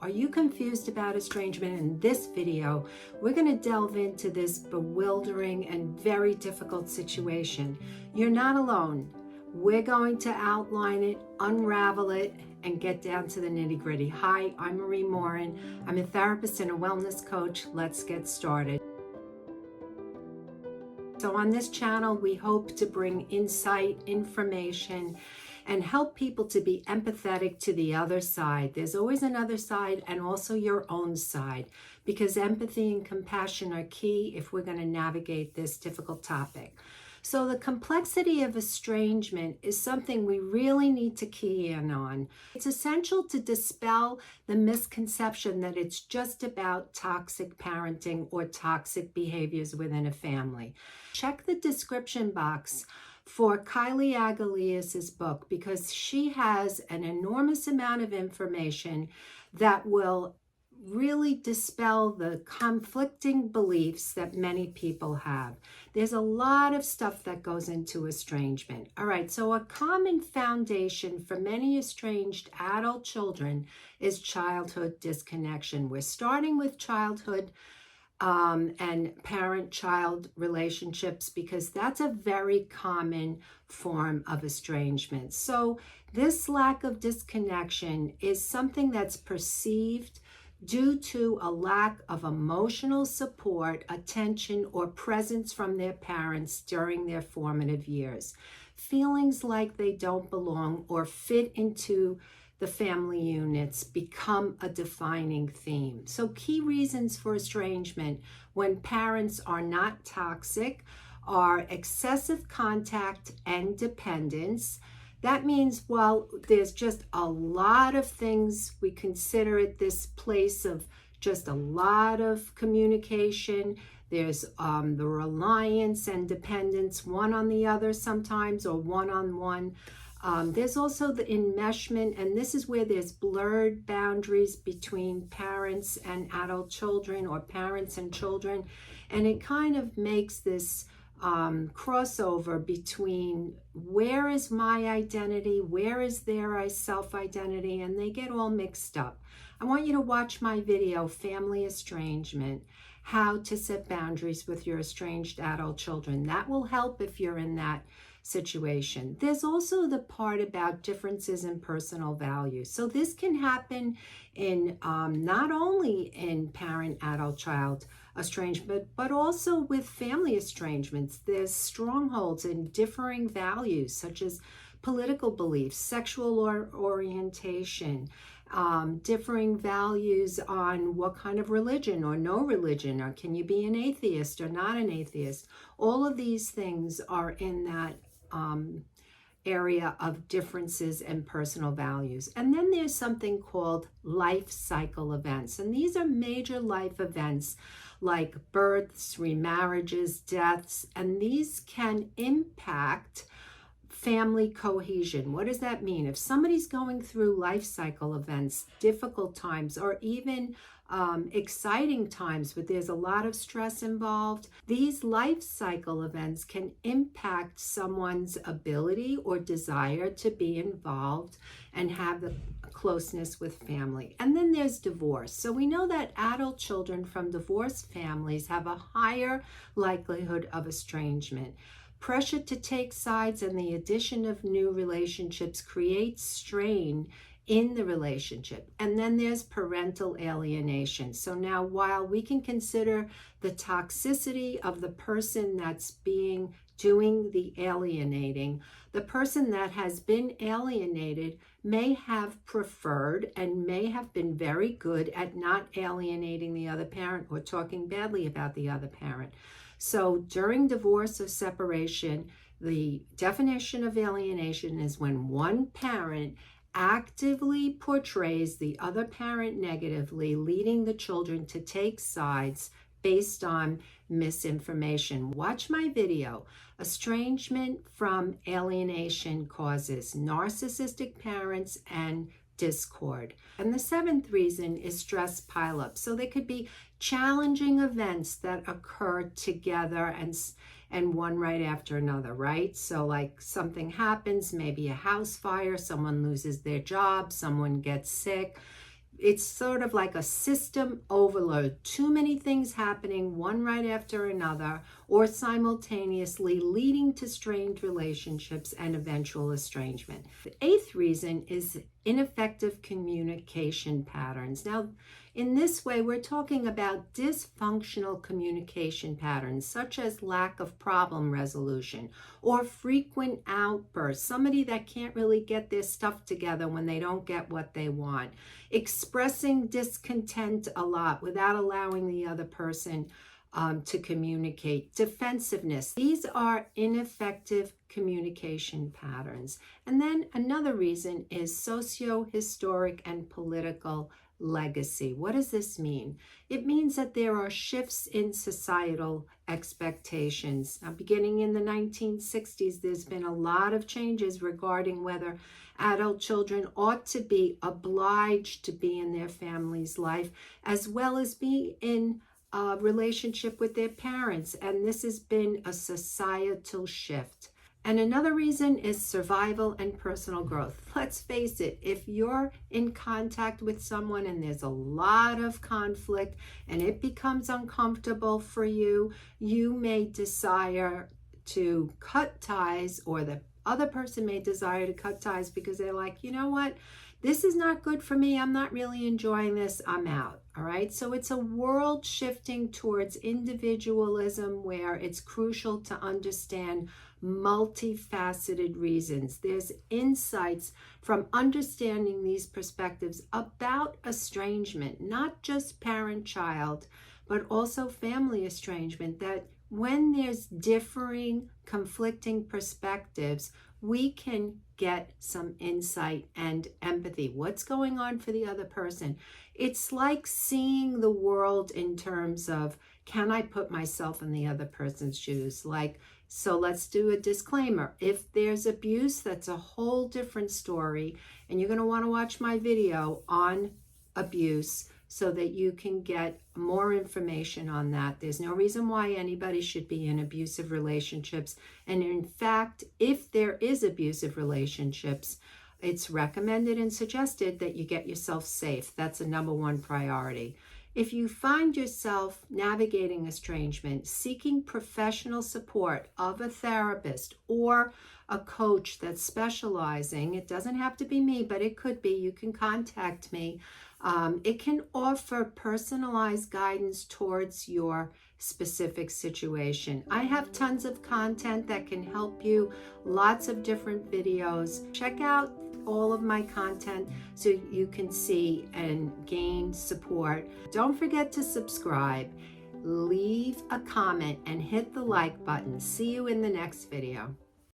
Are you confused about estrangement? In this video, we're going to delve into this bewildering and very difficult situation. You're not alone. We're going to outline it, unravel it, and get down to the nitty-gritty. Hi, I'm Marie Morin. I'm a therapist and a wellness coach. Let's get started. So on this channel, we hope to bring insight, information, and help people to be empathetic to the other side. There's always another side and also your own side, because empathy and compassion are key if we're going to navigate this difficult topic. So the complexity of estrangement is something we really need to key in on. It's essential to dispel the misconception that it's just about toxic parenting or toxic behaviors within a family. Check the description box for Kylie Agalias's book, because she has an enormous amount of information that will really dispel the conflicting beliefs that many people have. There's a lot of stuff that goes into estrangement. All right, so a common foundation for many estranged adult children is childhood disconnection. We're starting with childhood and parent-child relationships, because that's a very common form of estrangement. So this lack of disconnection is something that's perceived due to a lack of emotional support, attention, or presence from their parents during their formative years. Feelings like they don't belong or fit into the family units become a defining theme. So key reasons for estrangement when parents are not toxic are excessive contact and dependence. That means, well, there's just a lot of things. We consider it this place of just a lot of communication. There's the reliance and dependence, one on the other sometimes, or one on one. There's also the enmeshment, and this is where there's blurred boundaries between parents and adult children, or parents and children, and it kind of makes this crossover between where is my identity, where is their self-identity, and they get all mixed up. I want you to watch my video, Family Estrangement, How to Set Boundaries with Your Estranged Adult Children. That will help if you're in that situation. There's also the part about differences in personal values. So this can happen in not only in parent-adult-child estrangement, but also with family estrangements. There's strongholds in differing values, such as political beliefs, sexual orientation, differing values on what kind of religion or no religion, or can you be an atheist or not an atheist. All of these things are in that area of differences in personal values. And then there's something called life cycle events. And these are major life events like births, remarriages, deaths, and these can impact family cohesion. What does that mean? If somebody's going through life cycle events, difficult times, or even exciting times, but there's a lot of stress involved, these life cycle events can impact someone's ability or desire to be involved and have the closeness with family. And then there's divorce. So we know that adult children from divorced families have a higher likelihood of estrangement. Pressure to take sides and the addition of new relationships creates strain in the relationship. And then there's parental alienation. So now, while we can consider the toxicity of the person that's doing the alienating, the person that has been alienated may have preferred and may have been very good at not alienating the other parent or talking badly about the other parent. So during divorce or separation, the definition of alienation is when one parent actively portrays the other parent negatively, leading the children to take sides based on misinformation. Watch my video, Estrangement from Alienation Causes Narcissistic Parents and Discord. And the seventh reason is stress pileup. So there could be challenging events that occur together and one right after another, right? So like something happens, maybe a house fire, someone loses their job, someone gets sick. it's sort of like a system overload, too many things happening one right after another or simultaneously, leading to strained relationships and eventual estrangement. The eighth reason is ineffective communication patterns. Now, in this way, we're talking about dysfunctional communication patterns, such as lack of problem resolution or frequent outbursts, somebody that can't really get their stuff together when they don't get what they want, expressing discontent a lot without allowing the other person to communicate, defensiveness. These are ineffective communication patterns. And then another reason is socio-historic and political legacy. What does this mean? It means that there are shifts in societal expectations. Now, beginning in the 1960s, there's been a lot of changes regarding whether adult children ought to be obliged to be in their family's life, as well as be in a relationship with their parents. And this has been a societal shift. And another reason is survival and personal growth. Let's face it, if you're in contact with someone and there's a lot of conflict and it becomes uncomfortable for you, you may desire to cut ties, or the other person may desire to cut ties because they're like, you know what? This is not good for me. I'm not really enjoying this. I'm out. All right. So it's a world shifting towards individualism where it's crucial to understand multifaceted reasons. There's insights from understanding these perspectives about estrangement, not just parent-child, but also family estrangement, that when there's differing, conflicting perspectives, we can get some insight and empathy. What's going on for the other person? It's like seeing the world in terms of, can I put myself in the other person's shoes? So let's do a disclaimer. If there's abuse, that's a whole different story. And you're going to want to watch my video on abuse so that you can get more information on that. There's no reason why anybody should be in abusive relationships. And in fact, if there is abusive relationships, it's recommended and suggested that you get yourself safe. That's a number one priority. If you find yourself navigating estrangement, seeking professional support of a therapist or a coach that's specializing, it doesn't have to be me, but it could be, you can contact me. It can offer personalized guidance towards your specific situation. I have tons of content that can help you, lots of different videos. Check out all of my content so you can see and gain support. Don't forget to subscribe, leave a comment, and hit the like button. See you in the next video.